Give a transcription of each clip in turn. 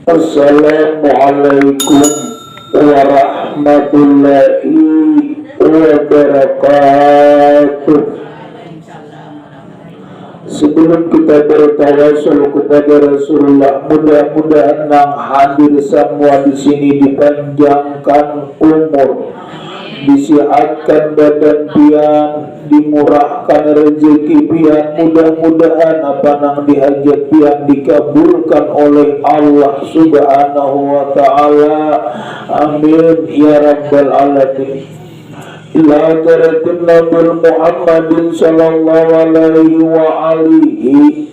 Assalamualaikum warahmatullahi wabarakatuh. Sebelum kita bertawasul kepada Rasulullah, mudah-mudahan yang hadir semua di sini dipanjangkan umur, disihatkan badan pian, dimurahkan rezeki pian, mudah-mudahan apa nang dihajat pian dikabulkan oleh Allah Subhanahu wa taala. Amin ya rabbal alamin. Ila taratin Nabi Muhammadin sallallahu alaihi wa alihi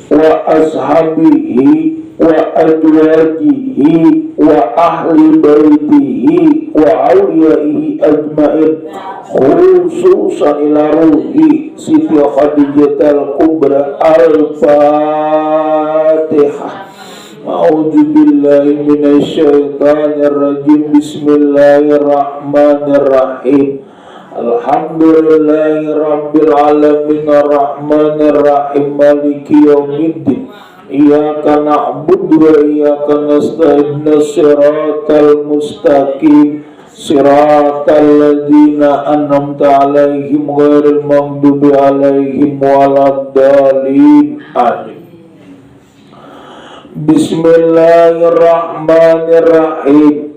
wa ashabihi wa azwajihi wa ahli baitihi wa awliyaihi ajmain, khususan ila ruhi Siti Khadijah al-Kubra. Al-Fatihah. A'udzubillahi minasyaitonirrajim. Bismillahirrahmanirrahim. Alhamdulillahi rabbil alamin arrahmanir rahim maliki yaumiddin. Iyyaka na'budu wa iyyaka nasta'in. Shiratal mustaqim shiratal ladzina an'amta 'alaihim ghairil maghdubi 'alaihim waladdallin. Amin. Bismillahirrahmanirrahim.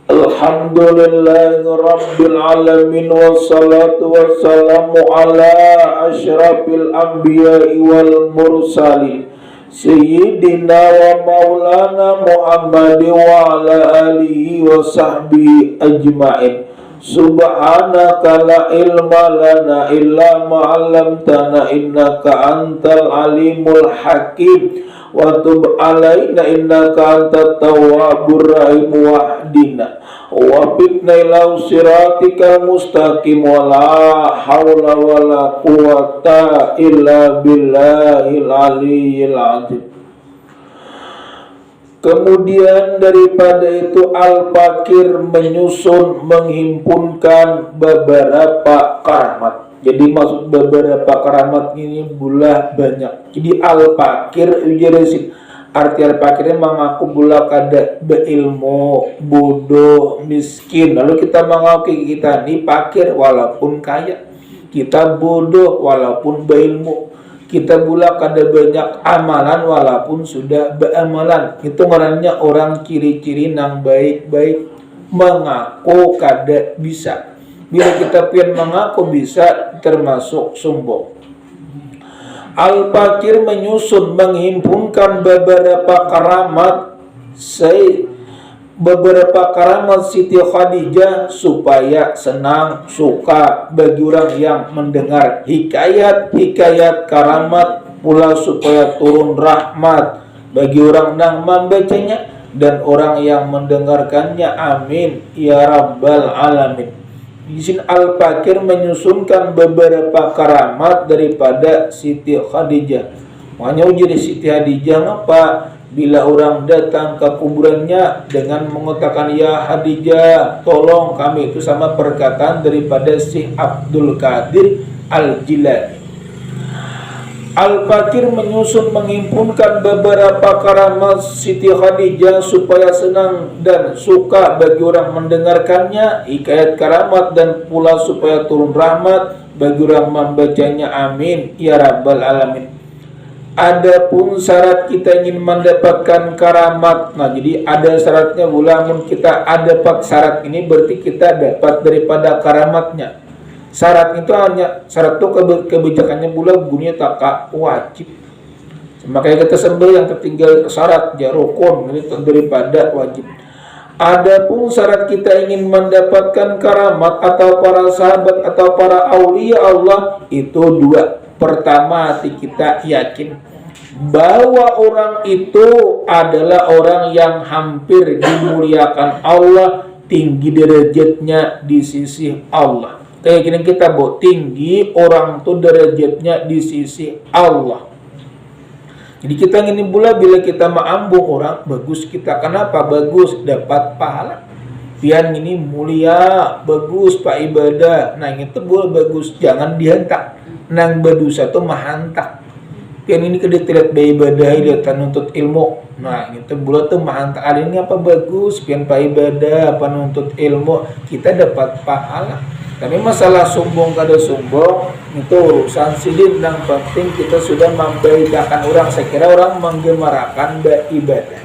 Alhamdulillahi rabbil alamin wassalatu wassalamu ala asyrafil anbiya'i wal mursalin sayyidina wa maulana Muhammadin wa ala alihi wa sahbihi ajma'in. Subhanaka la ilma lana illa ma 'allamtana innaka antal alimul hakim wa tub alaina innaka antat tawwabur rahim wahdina wa fitna ila siratikal mustaqim wa la haula wa la quwata illa billahil aliyyil azim. Kemudian daripada itu Al-Fakir menyusun menghimpunkan beberapa karamat. Jadi maksud beberapa karamat ini bulah banyak. Jadi Al-Fakir arti Al-Fakirnya mengaku bulah kada beilmu, bodoh, miskin. Lalu kita mengaku kita ini fakir walaupun kaya, kita bodoh walaupun beilmu, kita pula kada banyak amalan walaupun sudah beramalan. Itu orangnya orang ciri-ciri nang baik-baik, mengaku kada bisa. Bila kita pian mengaku bisa, termasuk sombong. Al-Fakir menyusun menghimpunkan beberapa karamat Siti Khadijah supaya senang, suka bagi orang yang mendengar hikayat karamat, pula supaya turun rahmat bagi orang yang membacanya dan orang yang mendengarkannya. Amin ya rabbal alamin. Di sini Al-Fakir menyusunkan beberapa karamat daripada Siti Khadijah. Makanya ujar Siti Khadijah apa? Bila orang datang ke kuburannya dengan mengatakan, ya Khadijah, tolong kami, itu sama perkataan daripada Syekh Abdul Qadir Al-Jilani. Al-Fakir menyusun menghimpunkan beberapa karamat Siti Khadijah supaya senang dan suka bagi orang mendengarkannya, hikayat karamat, dan pula supaya turun rahmat bagi orang membacanya. Amin ya rabbal alamin. Adapun syarat kita ingin mendapatkan karamat, nah jadi ada syaratnya pula. Kita ada syarat ini berarti kita dapat daripada karamatnya. Syarat itu hanya syarat itu kebijakannya pula gunya tak wajib. Makanya kita sembel yang tertinggal syarat jarukun itu daripada wajib. Adapun syarat kita ingin mendapatkan karamat atau para sahabat atau para aulia Allah itu dua. Pertama, hati kita yakin bahwa orang itu adalah orang yang hampir dimuliakan Allah, tinggi derajatnya di sisi Allah. Keyakinan kita bahwa tinggi orang itu derajatnya di sisi Allah. Jadi kita ingin pula bila kita mengambung orang, bagus kita. Kenapa? Bagus, dapat pahala. Pian ini mulia, bagus pak ibadah. Nah itu boleh bagus, jangan dihentak. Nang berdosa tuh mahantak. pian ini kedetirat ibadah dia nuntut ilmu. Nah gitu bulat tuh mah ini apa bagus pian pa ibadah apa nuntut ilmu kita dapat pahala. Tapi masalah sombong kada sombong itu urusan sidin, yang penting kita sudah membaidakan orang. Saya kira orang menggemarakan ibadah.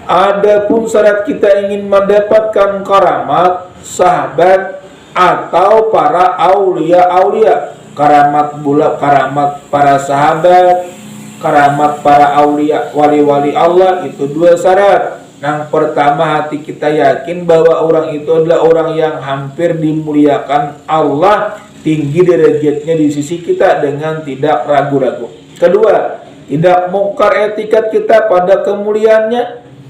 Adapun syarat kita ingin mendapatkan karamat sahabat atau para aulia, karamat para sahabat, karamat para aulia, wali-wali Allah, itu dua syarat. Yang pertama, hati kita yakin bahwa orang itu adalah orang yang hampir dimuliakan Allah, tinggi derajatnya di sisi kita dengan tidak ragu-ragu. Kedua, tidak mungkar etikat kita pada kemuliaannya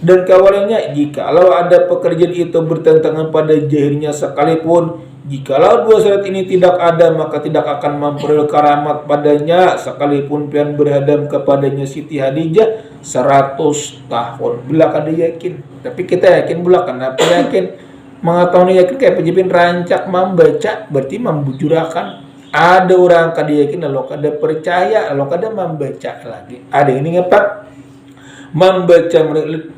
dan kawalannya. Jikalau ada pekerjaan itu bertentangan pada zahirnya sekalipun, jikalau dua syarat ini tidak ada, maka tidak akan memperoleh karamat padanya sekalipun pian berhadap kepadanya Siti Khadijah 100 tahun. Bila kada yakin, tapi kita yakin pula. Kenapa yakin? Mengetahui yakin kayak penjepin rancak membaca berarti membujurakan. Ada orang kada yakin lalu kada percaya lalu kada membaca lagi. Ada ini ngepak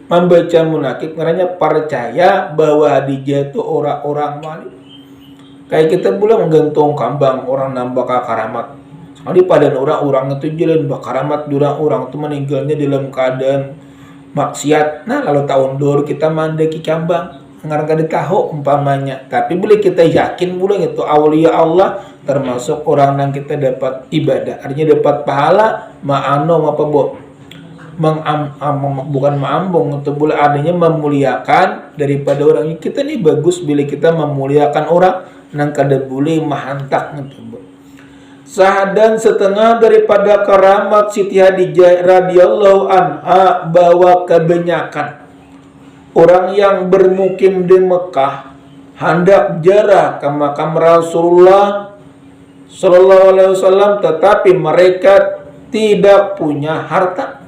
membaca munakib ngaranya percaya bahwa Khadijah itu orang-orang wali. Kayak kita pula menggantung kambang orang nambah karamat. Sekali pada orang itu jalan karamat orang itu meninggalnya dalam keadaan maksiat. Nah lalu tahun dulu kita mandaki kambang ngarang kada tahu umpamanya. Tapi boleh kita yakin pula itu aulia Allah termasuk orang yang kita dapat ibadah. Artinya dapat pahala ma'ano apa bo bukan ma'ambung untuk boleh adanya memuliakan daripada orang. Kita nih bagus bila kita memuliakan orang nang kada boleh mahantak gitu. Dan setengah daripada karamat Siti Khadijah radhiyallahu anha bahwa kebanyakan orang yang bermukim di Mekah hendak ziarah ke makam Rasulullah sallallahu alaihi wasallam, tetapi mereka tidak punya harta.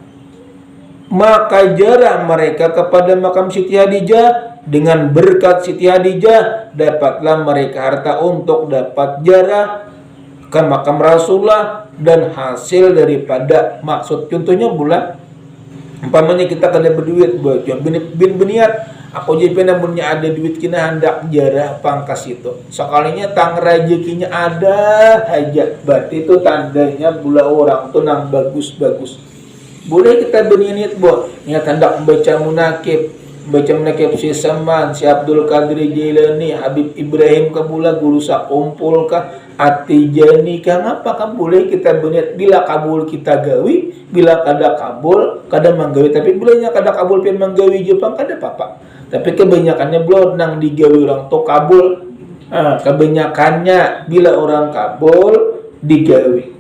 Maka ziarah mereka kepada makam Siti Khadijah. Dengan berkat Siti Khadijah dapatlah mereka harta untuk dapat ziarah ke makam Rasulullah dan hasil daripada maksud. Contohnya bulan umpamanya kita kada berduit buat bin beniat aku jadi namunnya ada duit kena hendak ziarah pangkas itu sekalinya tang rezekinya ada aja, berarti itu tandanya bula orang tuh nang bagus-bagus. Boleh kita berniat buat niat hendak baca munakib si Saman, si Abdul Qadir Jailani, Habib Ibrahim kabula guru sakumpul ka Atijani ka ngapa kan boleh kita berniat bila kabul kita gawi, bila kada kabul kada manggawi. Tapi bilanya kada kabul pian manggawi Jepang kada apa-apa. Tapi kebanyakannya belum nang digawi orang to kabul. Kebanyakannya bila orang kabul digawi.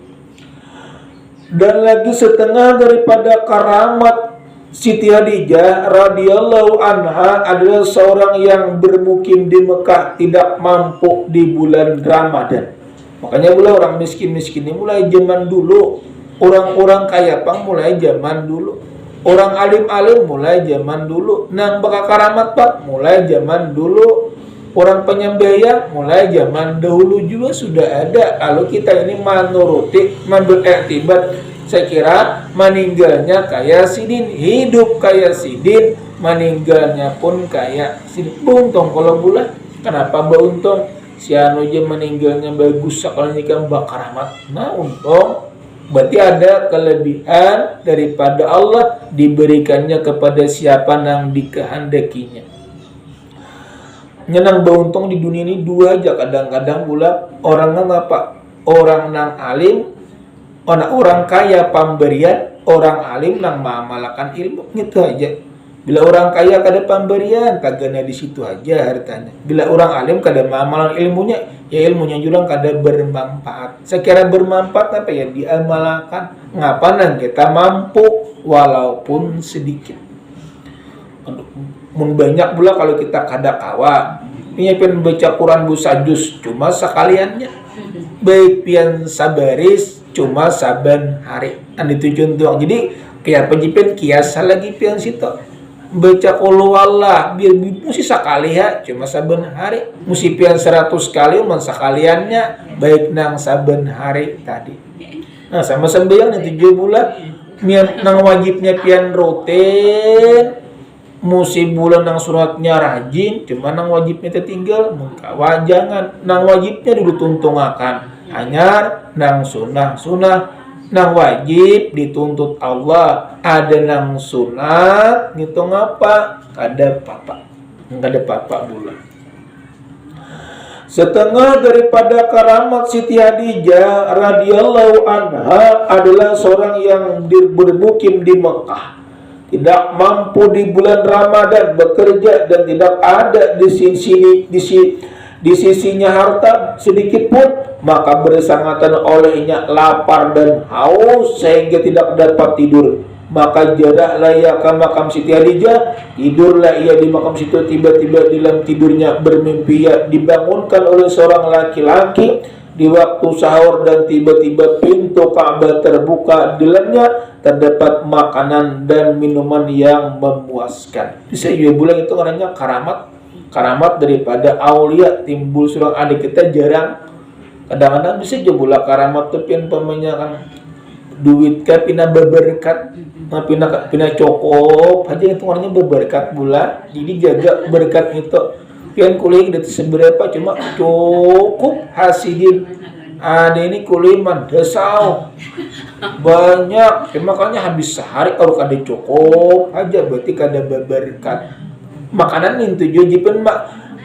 Dan lagi setengah daripada karamat Siti Khadijah radhiyallahu anha adalah seorang yang bermukim di Mekah tidak mampu di bulan Ramadan. Makanya mulai orang miskin-miskin ini mulai zaman dulu, orang-orang kaya pang mulai zaman dulu, orang alim-alim mulai zaman dulu, nang bakal karamat pak mulai zaman dulu, orang penyembelihan mulai zaman dahulu juga sudah ada. Kalau kita ini menuruti, beriktibat, saya kira meninggalnya kayak sidin, hidup kayak sidin, meninggalnya pun kayak sidin. Buntung kalau bulan, kenapa buntung? Si anu aja meninggalnya bagus sekali nikah bakar rahmat. Nah untung, berarti ada kelebihan daripada Allah diberikannya kepada siapa yang dikehendakinya. Nyenang beruntung di dunia ini dua aja kadang-kadang pula orang nang apa? Orang nang alim, orang kaya pemberian, orang alim nang mengamalkan ilmu, gitu aja. Bila orang kaya kada pemberian, tagana di situ aja hartanya. Bila orang alim kada mengamalkan ilmunya, ya ilmunya juga kada bermanfaat. Sekira bermanfaat apa ya diamalkan. Ngapa nang kita mampu walaupun sedikit. Mun banyak pula kalau kita kada kawa. Ini pian baca Quran busajus cuma sekaliannya. Baik pian sabaris cuma saban hari. Itu contoh. Jadi kayak penjipen kiasa lagi pian situ. Baca qul wallah biar mesti sekali ya cuma saban hari. Mesti pian 100 kali man sekaliannya baik nang saban hari tadi. Nah, sama sembahyang nanti jebula nang wajibnya pian roten musim bulan nang suratnya rajin, cuma nang wajibnya tertinggal muka wajangan. Nang wajibnya dulu tuntungakan hanyar nang sunah nang wajib dituntut Allah. Ada nang sunat ngitung apa kada papa bulan. Setengah daripada karamat Siti Hadijah radhiyallahu anha adalah seorang yang bermukim di Mekah, tidak mampu di bulan Ramadan bekerja dan tidak ada di sisinya harta sedikit pun, maka bersangatan olehnya lapar dan haus sehingga tidak dapat tidur. Maka jaraklah ia ke makam Siti Hadijah, tidurlah ia di makam situ. Tiba-tiba dalam tidurnya bermimpi ia dibangunkan oleh seorang laki-laki di waktu sahur, dan tiba-tiba pintu Ka'bah terbuka, di dalamnya terdapat makanan dan minuman yang memuaskan. Bisa juga bilang itu namanya karamat daripada aulia. Timbul seorang adik kita jarang, kadang-kadang bisa juga karamat tuh pian pemanya kan duit ka pina berberkat, pina cokop aja itu orangnya berberkat pula. Jadi jaga berkat itu pian kuliah udah seberapa, cuma cukup hasilin. Ada ini kuliman desau banyak, makanya habis sehari kalau kada cukup aja berarti kada berberkat. Makanan itu jujipan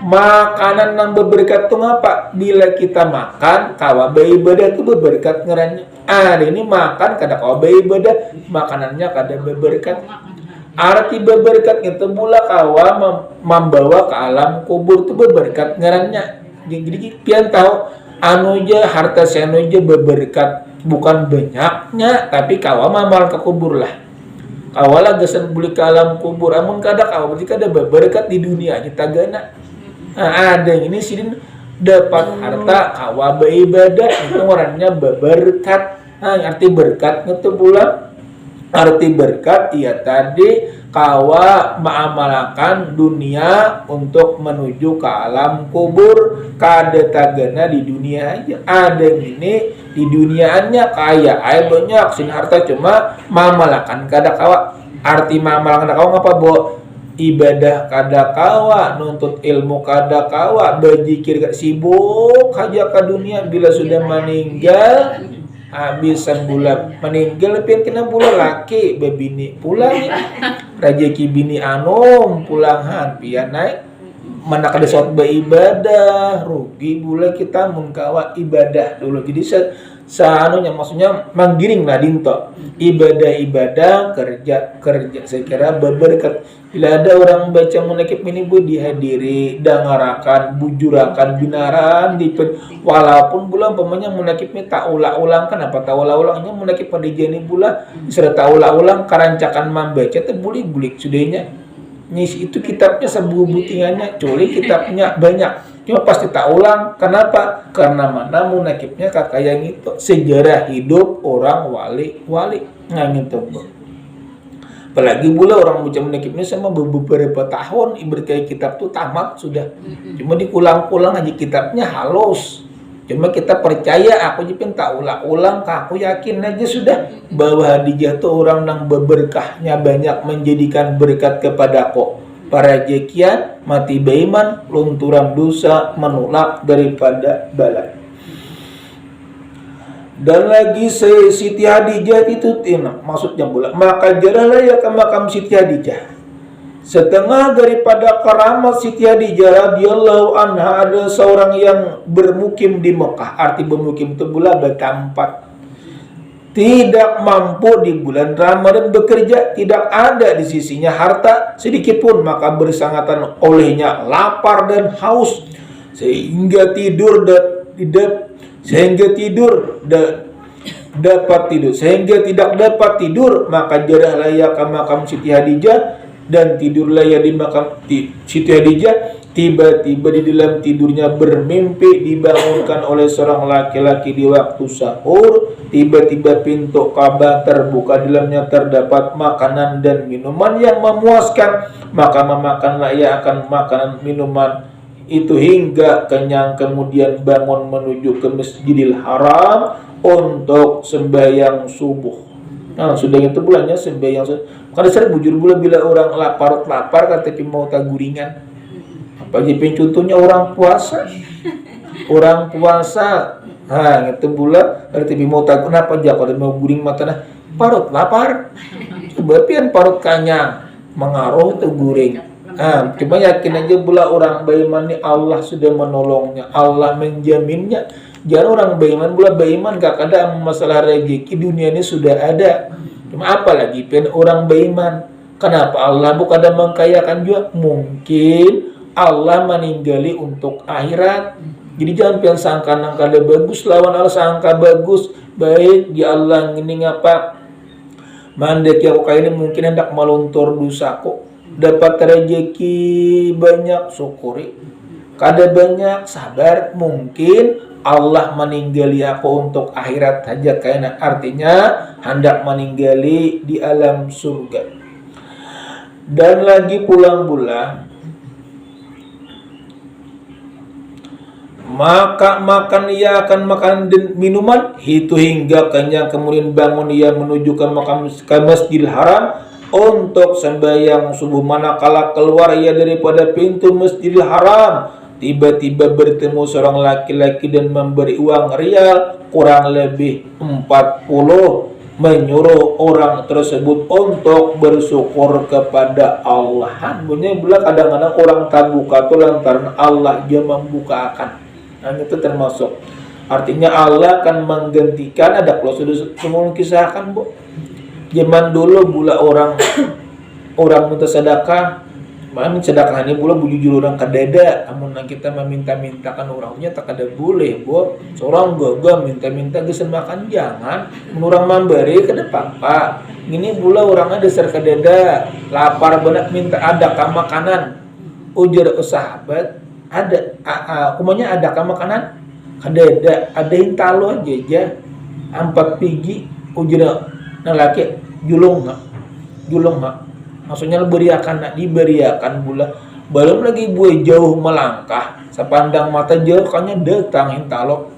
makanan yang berberkat itu ngapa? Bila kita makan kawa beribadah itu berberkat ngeranya. Ada ini makan kada kawa beribadah, makanannya kada berberkat. Arti berberkat itu mula kawa membawa ke alam kubur itu berberkat ngeranya. Jadi pian tahu anu aja harta seno aja berberkat, bukan banyaknya tapi kawa mamal ke kubur lah. Kawalah gesan beli ke alam kubur, amun kada kawa berarti kada berberkat di dunia kita gana. Nah, ada yang ini sini dapat harta kawa beribadah itu orangnya berberkat. Nah, arti berkat itu pula, arti berkat ia tadi kawa mengamalkan dunia untuk menuju ke alam kubur. Kada tagana di dunia aja. Ada yang ini di duniaannya kaya banyak sin harta, cuma mengamalkan kada kawa. Arti mengamalkan kada kawa ngapa bo? Ibadah kada kawa, nuntut ilmu kada kawa, berzikir sibuk aja ke dunia. Bila sudah meninggal, habisan bulan meninggal pian kena bulan laki bebini pulang rajeki bini anom pulangan pian naik mana kada saat beribadah rugi bulan kita mun kawa ibadah dulu. Jadi sanunya maksudnya manggiring lah dinto ibadah kerja saya kira berberkat. Bila ada orang baca munakib ini bu dihadiri dangarakan bujurakan binaran walaupun bulan pemanya munakib ini tak ulang-ulang. Kenapa tak ulang-ulangnya munakib pada jani bulan serta ulang-ulang karancakan membaca itu bulik-bulik sudahnya nis itu kitabnya sebuah butingannya culi kitabnya banyak cuma pasti tak ulang. Kenapa? Karena mana munakibnya kakak yang itu sejarah hidup orang wali nggak gitu bu. Apalagi pula orang baca munakibnya sama beberapa tahun ibarat kayak kitab tuh tamat sudah, cuma dikulang-kulang aja kitabnya halus. Cuma kita percaya, aku jepin tak ulang-ulang, aku yakin aja sudah bahwa Hadijah tuh orang yang berberkahnya banyak menjadikan berkat kepada kok. Para jekian mati beiman, lunturan dosa menolak daripada bala. Dan lagi Siti Hadijah itu maksudnya pula maka jarahlah ya ke makam Siti Hadijah. Setengah daripada karamat Siti Hadijah radhiyallahu anha ada seorang yang bermukim di Mekah. Arti bermukim itu pula bertempat, tidak mampu di bulan Ramadan bekerja, tidak ada di sisinya harta sedikit pun, maka bersangatan olehnya lapar dan haus sehingga tidak dapat tidur. Maka jarahlah ia ke makam Siti Hadijah dan tidurlah ia di makam Siti Hadijah. Tiba-tiba di dalam tidurnya bermimpi dibangunkan oleh seorang laki-laki di waktu sahur. Tiba-tiba pintu Ka'bah terbuka, di dalamnya terdapat makanan dan minuman yang memuaskan. Maka memakanlah ia akan makanan minuman itu hingga kenyang kemudian bangun menuju ke Masjidil Haram untuk sembahyang subuh. Nah, sudah itu bulannya sembahyang subuh. Karena sering bujur bulan bila orang lapar kan tapi mau taguringan. Apa jadi contohnya orang puasa. Orang puasa. Nah, itu bulan tapi mau tagur kenapa aja kalau mau guring mata nah parut lapar. Coba pian parut kanyang mengaruh tuh guring. Nah, cuma yakin aja pula orang beriman ini Allah sudah menolongnya, Allah menjaminnya. Jangan orang beriman pula beriman gak ada masalah rezeki dunia ini sudah ada. Cuma apalagi pen orang beriman. Kenapa Allah bukan ada mengkayakan juga? Mungkin Allah meninggali untuk akhirat. Jadi jangan pian sangka kada bagus lawan Allah sangka bagus baik di Allah ini ngapa mandek ya kok ini mungkin hendak meluntur dosaku dapat rezeki banyak syukuri kada banyak sabar mungkin Allah meninggali apa untuk akhirat saja kayaknya artinya hendak meninggali di alam surga. Dan lagi pulang bulan maka makan ia akan makan dan minuman itu hingga kenyang kemudian bangun ia menuju ke Masjidil Haram untuk sembahyang subuh. Manakala keluar ia daripada pintu Masjidil Haram tiba-tiba bertemu seorang laki-laki dan memberi uang rial kurang lebih 40 menyuruh orang tersebut untuk bersyukur kepada Allah. Bunyi bila kadang-kadang orang tak buka tuh lantaran Allah dia membukakan. Nah, itu termasuk artinya Allah akan menggantikan ada kalau sudah semua kisahkan bu zaman dulu bula orang minta sedekah mamin sedekah ini bula bujur orang kadeda amun kita meminta-mintakan orangnya tak ada boleh bu seorang gagah minta-minta gesen makan jangan menurang memberi ke depan pak ini bula orang ada ser kadeda lapar benak minta ada makanan ujar sahabat ada umumnya ada makanan ada yang talo aja 4 pigi ujur laki julung maksudnya diberiakan pula belum lagi buat jauh melangkah sepandang mata jauh kayaknya datang intalo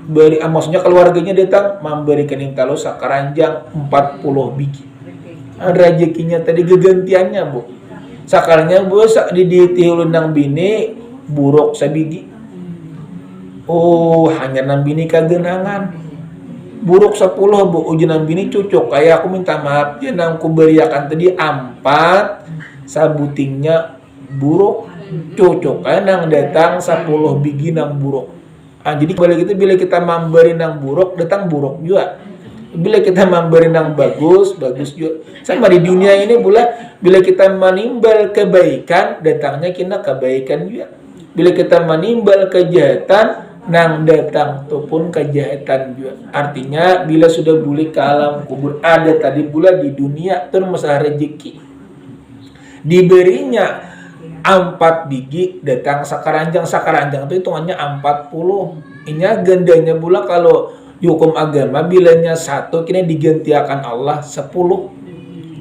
beri maksudnya keluarganya datang memberikan intalo sakaranjang 40 biji rezekinya tadi gegantiannya bu sakarnya bu sak diditi ulunang bini buruk sabigi hanya nang bini kagenangan buruk 10 bu ujian bini cucuk kayak aku minta maaf ya nang ku beriakan tadi 4 sabutingnya buruk cucuk kayak nang datang 10 biji nang buruk jadi bila kita memberi nang buruk datang buruk juga bila kita memberi nang bagus juga sama di dunia ini bila kita menimbal kebaikan datangnya kita kebaikan juga bila kita menimbal kejahatan nang datang tu pun kejahatan juga artinya bila sudah boleh ke alam kubur ada tadi pula di dunia itu masalah rezeki diberinya 4 biji datang sakaranjang itu hitungannya 40 ini gandanya pula kalau hukum agama bilanya 1 kini digantiakan Allah 10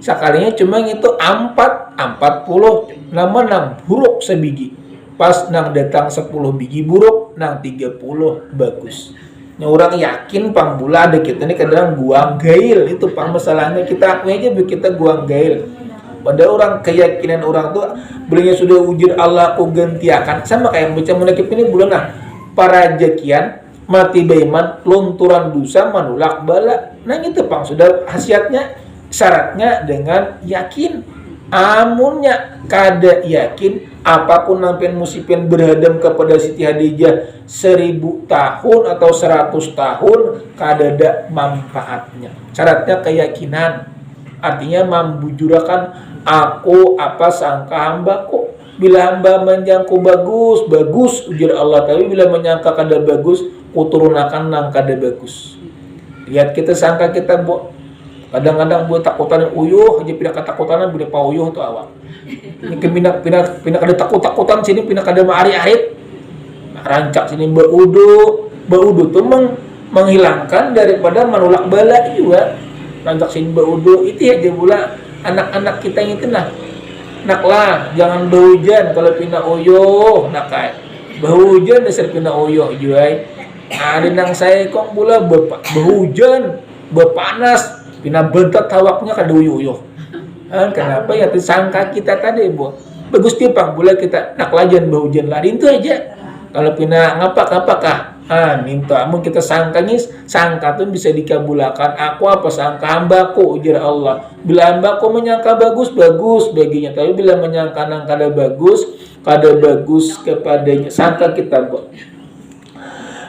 sekalinya cuma itu 40 nama nang buruk sebiji pas nang datang 10 biji buruk nang 30 bagus nah, orang yakin pang bula ada kita ini kadang guang gail itu pang masalahnya kita akui aja kita guang gail pada orang keyakinan orang tuh belinya sudah ujur Allah aku gantiakan sama kayak macam munakib ini bulan nah para jakian mati beriman lunturan dosa manulak bala nah itu pang sudah khasiatnya syaratnya dengan yakin amunnya kada yakin apapun nampian musipin berhadam kepada Siti Khadijah 1000 tahun atau 100 tahun kada ada manfaatnya syaratnya keyakinan artinya membujurakan aku apa sangka hambaku bila hamba menyangka bagus ujar Allah tapi bila menyangka kada bagus kuturunakan nang kada bagus lihat kita sangka kita kadang-kadang buat takutan uyuh aja pindah ketakutan bila pauyuh tu awak ini pindah kada takutan sini pindah kada maari-arit rancak sini baudu tu menghilangkan daripada menolak bala juga rancak sini baudu itu aja pula anak-anak kita yang itu nah naklah jangan berhujan kalau pina oyo nakai berhujan dasar pina oyo juai ada nang saya kok pula berhujan berpanas pina bentat tawaknya kada uyo kenapa ya tersangka kita tadi bu bagus tipang pula kita naklah jangan berhujan lah itu aja kalau pina ngapa-ngapakah minta amun kita sangka tuh bisa dikabulkan aku apa sangka hambaku ujar Allah bila hambaku menyangka bagus baginya tapi bila menyangka nang kada bagus kepadanya sangka kita bu.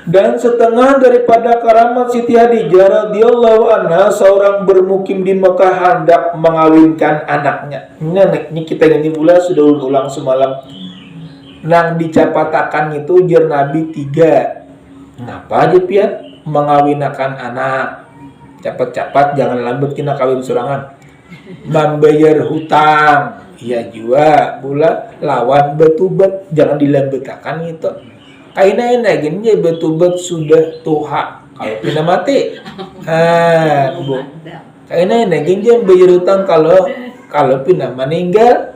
Dan setengah daripada karamat Siti Hadijah radhiyallahu anha seorang bermukim di Mekah hendak mengawinkan anaknya. Ini kita ini pula sudah ulang semalam nang dicapatakan itu ujar Nabi 3. Ngapa aja pian mengawinakan anak cepat-cepat jangan lambat kena kawin surangan membayar hutang ya juga pula lawan betubat jangan dilambetakan itu kaina gini betubat sudah tuha kalau pina mati bu kaina gini bayar hutang kalau pina meninggal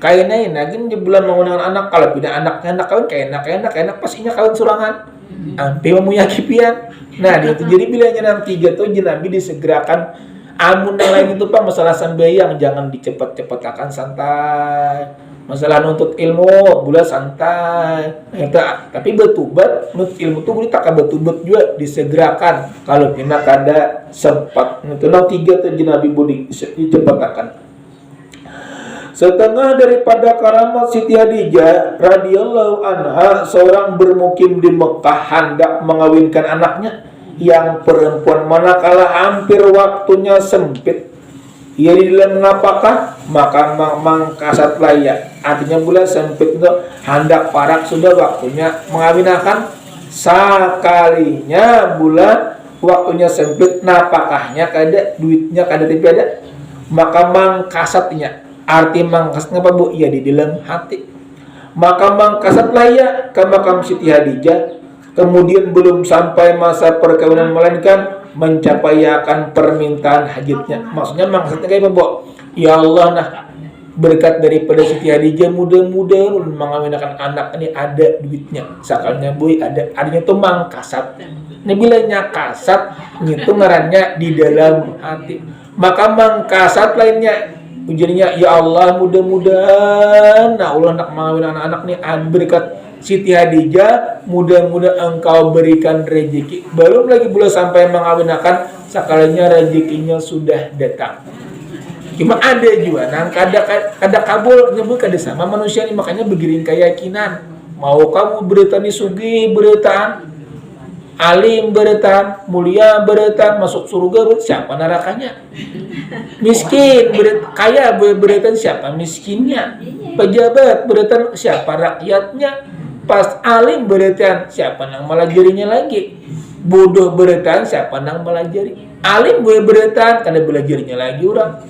kaina gini di bulan menggunakan anak kalau pina anak kawin kaina pastinya kawin surangan ampe memuyaki pian. Nah, dia itu jadi bilangnya nanti 3 tuh Nabi disegerakan amun yang lain itu Pak masalah sambayang jangan dicepat-cepatakan santai. Masalah nuntut ilmu bula santai. Tapi betubat nuntut ilmu tuh boleh tak betubat juga disegerakan kalau pina kada sempat. Itu nang 3 tuh Nabi boleh dicepatakan. Setengah daripada karamat Siti Hadijah radhiyallahu anha seorang bermukim di Mekah hendak mengawinkan anaknya yang perempuan manakala hampir waktunya sempit ia di dalam mengapakah maka mangkasat layak artinya pula sempit itu hendak parak sudah waktunya mengawinkan sakalinya pula waktunya sempit napakahnya kada duitnya kada tapi ada maka mangkasatnya arti mangkasat apa bu? Ya di dalam hati. Maka mangkasat layak ke makam Siti Hadijah. Kemudian belum sampai masa perkawinan melainkan mencapai akan permintaan hajatnya. Maksudnya mangkasatnya kayak apa bu? Ya Allah nah berkat daripada Siti Hadijah mudah-mudahan mengawinkan anak ini ada duitnya. Sakalnya boy adanya tuh mangkasat. Ini bilangnya kasat itu ngarannya di dalam hati. Maka mangkasat lainnya ujarnya ya Allah mudah-mudahan nah Allah nak mengawin anak-anak nih berkat Siti Hadijah mudah-mudahan engkau berikan rezeki belum lagi boleh sampai mengawinkan sekalinya rezekinya sudah datang cuma ada juga nah kada kabul nyebut kada sama manusia ini makanya begiring keyakinan mau kamu beritani sugih beritaan alim beretan, mulia beretan, masuk surga siapa nerakanya? Miskin kaya beretan siapa miskinnya? Pejabat beretan siapa rakyatnya? Pas alim beretan siapa nang melajarinya lagi? Bodoh beretan siapa nang melajari? Alim beretan kada belajarnya lagi orang.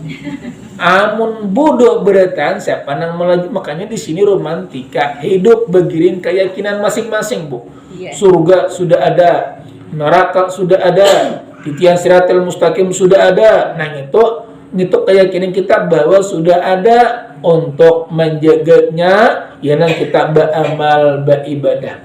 Amun bodoh beretan siapa nang melajari? Makanya di sini romantika hidup begiring keyakinan masing-masing bu. Surga sudah ada, neraka sudah ada, titian siratal mustaqim sudah ada. Nah itu keyakinan kita bahwa sudah ada untuk menjaganya, yang kita beramal beribadah.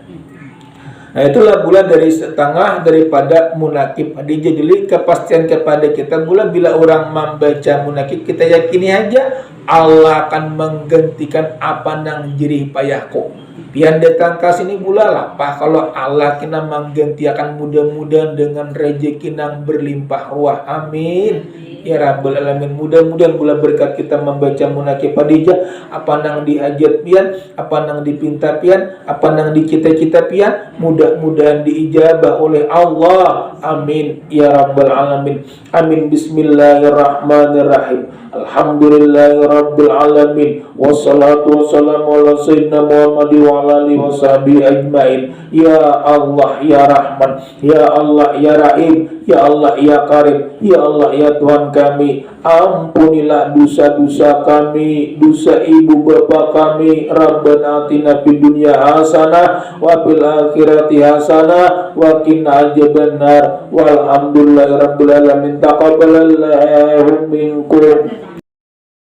Nah itulah bulan dari setengah daripada munakib Hadijah. Jadi kepastian kepada kita pula bila orang membaca munakib kita yakini aja Allah akan menggantikan apa nang jerih payahku. Pian datang ke sini pula lah Pak kalau Allah kena menggantikan mudah-mudahan dengan rezeki nang berlimpah ruah. Amin. Ya Rabbal Alamin. Mudah-mudahan pula berkat kita membaca munakib Hadijah apa nang dihajat pian, apa nang dipinta pian, apa nang dicita-cita pian, mudah-mudahan diijabah oleh Allah. Amin ya Rabbal Alamin. Amin. Bismillahirrahmanirrahim. Alhamdulillahirabbil alamin. Wassalatu wassalamu ala sayyidina Muhammad wa ala alihi washabihi ajmain. Ya Allah ya Rahman, ya Allah ya Rahim, ya Allah ya Karim, ya Allah ya Tuhan kami, ampunilah dosa-dosa kami, dosa ibu bapa kami. Rabbana atina fid dunya hasanah wa fil akhirati hasanah wa qina adzabannar. Walhamdulillahirabbil alamin. Taqabbalallahu minkum.